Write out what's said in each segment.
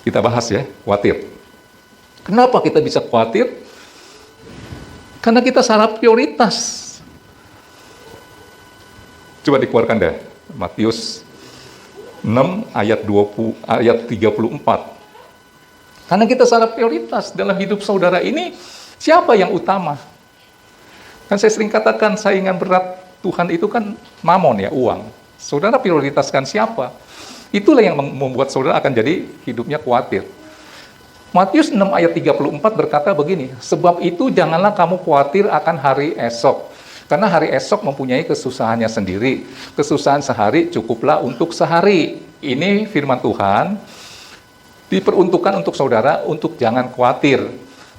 Kita bahas ya, khawatir. Kenapa kita bisa khawatir? Karena kita salah prioritas. Coba dikeluarkan deh, Matius 6 ayat 34. Karena kita salah prioritas dalam hidup saudara ini, siapa yang utama? Kan saya sering katakan saingan berat Tuhan itu kan mamon ya, uang. Saudara prioritaskan siapa? Itulah yang membuat saudara akan jadi hidupnya khawatir. Matius 6 ayat 34 berkata begini, sebab itu janganlah kamu khawatir akan hari esok. Karena hari esok mempunyai kesusahannya sendiri. Kesusahan sehari cukuplah untuk sehari. Ini firman Tuhan, diperuntukkan untuk saudara untuk jangan khawatir.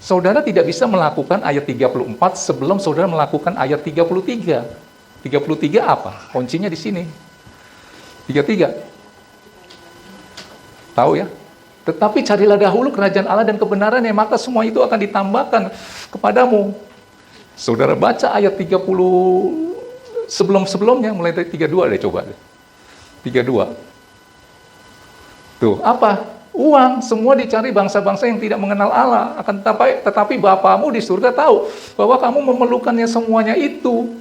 Saudara tidak bisa melakukan ayat 34 sebelum saudara melakukan ayat 33. 33 apa? Kuncinya di sini. 33. Tahu ya? Tetapi carilah dahulu kerajaan Allah dan kebenarannya, maka semua itu akan ditambahkan kepadamu. Saudara baca ayat 30 sebelum-sebelumnya, mulai dari 32 deh coba. 32. Tuh, apa? Uang, semua dicari bangsa-bangsa yang tidak mengenal Allah. Akan tetapi Bapamu di surga tahu bahwa kamu memerlukannya semuanya itu.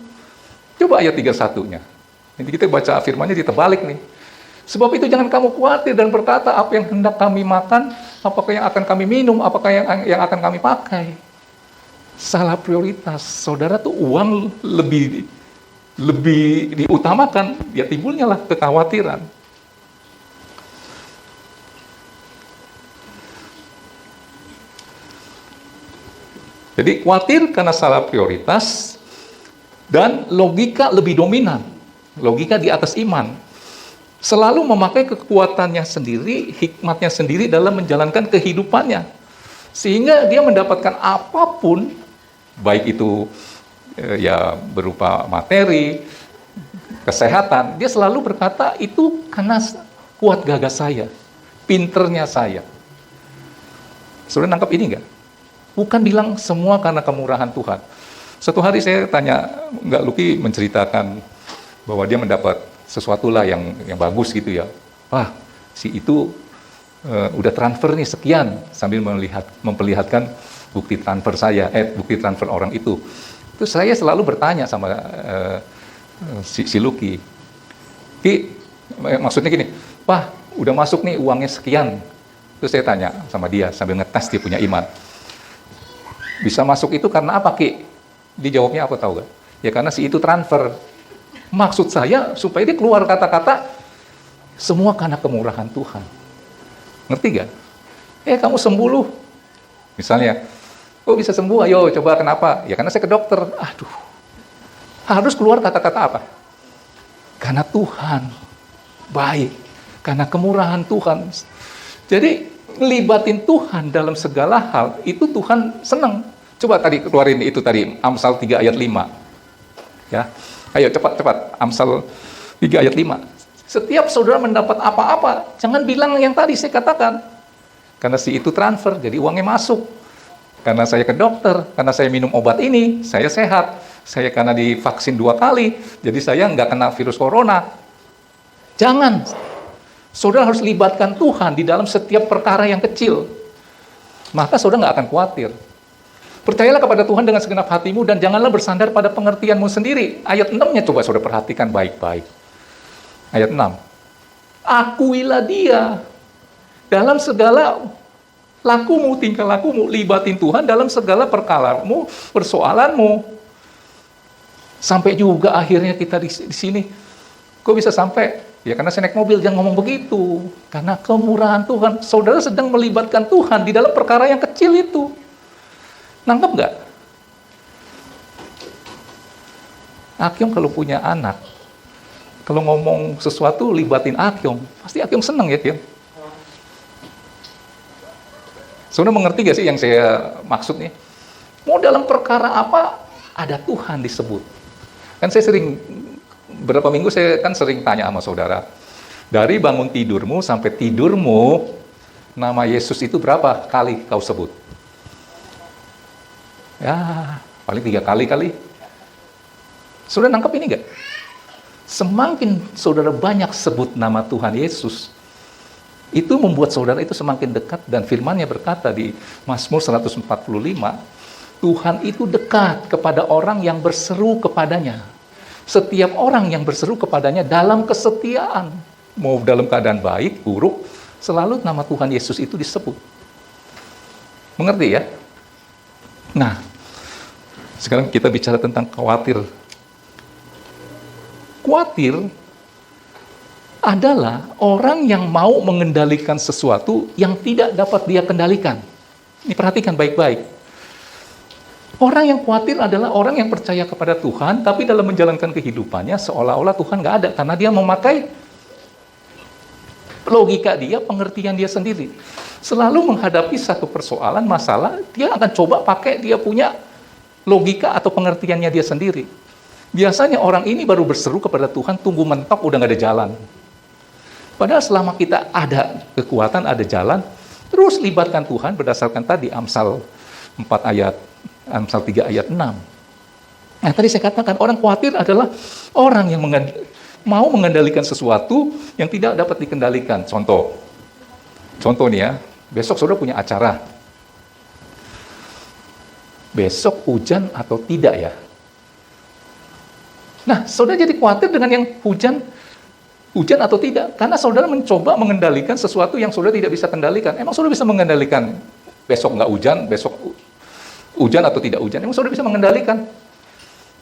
Coba ayat 31-nya. Nanti kita baca firmannya diterbalik nih. Sebab itu jangan kamu khawatir dan berkata, apa yang hendak kami makan, apakah yang akan kami minum, apakah yang akan kami pakai. Salah prioritas. Saudara tuh uang lebih diutamakan, ya timbulnya lah kekhawatiran. Jadi khawatir karena salah prioritas dan logika lebih dominan. Logika di atas iman. Selalu memakai kekuatannya sendiri, hikmatnya sendiri dalam menjalankan kehidupannya. Sehingga dia mendapatkan apapun, baik itu ya berupa materi, kesehatan, dia selalu berkata itu karena kuat gagah saya, pinternya saya. Saudara nangkap ini enggak? Bukan bilang semua karena kemurahan Tuhan. Suatu hari saya tanya, enggak Luki menceritakan bahwa dia mendapat sesuatu lah yang bagus gitu ya. Wah, si itu udah transfer nih sekian, sambil memperlihatkan bukti transfer saya, bukti transfer orang itu. Terus saya selalu bertanya sama si Luki, Ki, maksudnya gini, wah udah masuk nih uangnya sekian. Terus saya tanya sama dia sambil ngetes dia punya iman. Bisa masuk itu karena apa, Ki? Dijawabnya apa tahu gak? Ya karena si itu transfer. Maksud saya supaya dia keluar kata-kata semua karena kemurahan Tuhan. Ngerti gak? Kamu sembuh lu. Misalnya, kok bisa sembuh? Ayo coba kenapa? Ya karena saya ke dokter. Aduh. Harus keluar kata-kata apa? Karena Tuhan baik. Karena kemurahan Tuhan. Jadi ngelibatin Tuhan dalam segala hal itu Tuhan senang. Coba tadi keluarin itu tadi Amsal 3 ayat 5. Ya. Ayo cepat. Amsal 3 ayat 5. Setiap saudara mendapat apa-apa, jangan bilang yang tadi saya katakan. Karena si itu transfer, jadi uangnya masuk. Karena saya ke dokter, karena saya minum obat ini, saya sehat. Saya karena divaksin 2 kali, jadi saya nggak kena virus corona. Jangan. Saudara harus libatkan Tuhan di dalam setiap perkara yang kecil. Maka saudara nggak akan khawatir. Percayalah kepada Tuhan dengan segenap hatimu dan janganlah bersandar pada pengertianmu sendiri. Ayat 6-nya coba saudara perhatikan baik-baik. Ayat 6. Akuilah dia dalam segala lakumu, tingkah lakumu, libatin Tuhan dalam segala perkaramu, persoalanmu. Sampai juga akhirnya kita di sini. Kok bisa sampai? Ya karena saya naik mobil, jangan ngomong begitu. Karena kemurahan Tuhan. Saudara sedang melibatkan Tuhan di dalam perkara yang kecil itu. Nangkep nggak? Akyong kalau punya anak, kalau ngomong sesuatu libatin Akyong, pasti Akyong seneng ya, Kyong? Saudara mengerti gak sih yang saya maksud nih? Mau dalam perkara apa, ada Tuhan disebut. Kan saya sering, berapa minggu saya kan sering tanya sama saudara, dari bangun tidurmu sampai tidurmu, nama Yesus itu berapa kali kau sebut? Ya, paling 3 kali kali. Saudara nangkep ini gak? Semakin saudara banyak sebut nama Tuhan Yesus, Itu membuat saudara itu semakin dekat, dan firman-Nya berkata di Mazmur 145, Tuhan itu dekat kepada orang yang berseru kepadanya. Setiap orang yang berseru kepadanya dalam kesetiaan, mau dalam keadaan baik, buruk, selalu nama Tuhan Yesus itu disebut. Mengerti ya? Nah, sekarang kita bicara tentang khawatir. Khawatir adalah orang yang mau mengendalikan sesuatu yang tidak dapat dia kendalikan. Ini perhatikan baik-baik. Orang yang khawatir adalah orang yang percaya kepada Tuhan, tapi dalam menjalankan kehidupannya seolah-olah Tuhan nggak ada, karena dia memakai logika dia, pengertian dia sendiri. Selalu menghadapi satu persoalan, masalah, dia akan coba pakai dia punya logika atau pengertiannya dia sendiri. Biasanya orang ini baru berseru kepada Tuhan, tunggu mentok, udah nggak ada jalan. Padahal selama kita ada kekuatan, ada jalan, terus libatkan Tuhan berdasarkan tadi Amsal 3 ayat 6. Nah, tadi saya katakan orang khawatir adalah orang yang mau mengendalikan sesuatu yang tidak dapat dikendalikan. Contoh nih ya, besok saudara punya acara. Besok hujan atau tidak ya? Nah, saudara jadi khawatir dengan yang hujan atau tidak, karena saudara mencoba mengendalikan sesuatu yang saudara tidak bisa kendalikan. Emang saudara bisa mengendalikan besok nggak hujan, besok hujan atau tidak hujan? Emang saudara bisa mengendalikan?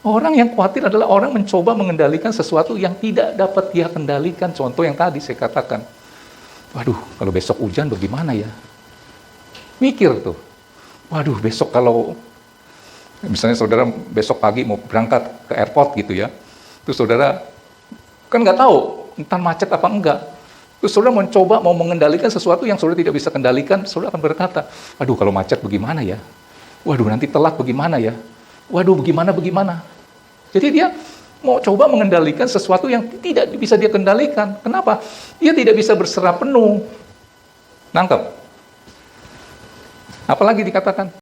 Orang yang khawatir adalah orang mencoba mengendalikan sesuatu yang tidak dapat dia kendalikan. Contoh yang tadi saya katakan, waduh, kalau besok hujan bagaimana ya? Mikir tuh, waduh, besok kalau misalnya saudara besok pagi mau berangkat ke airport gitu ya, terus saudara kan nggak tahu entar macet apa enggak. Terus saudara mencoba mau mengendalikan sesuatu yang saudara tidak bisa kendalikan, saudara akan berkata, aduh kalau macet bagaimana ya? Waduh nanti telat bagaimana ya? Waduh bagaimana? Jadi dia mau coba mengendalikan sesuatu yang tidak bisa dia kendalikan. Kenapa? Dia tidak bisa berserah penuh. Nangkep? Apalagi dikatakan?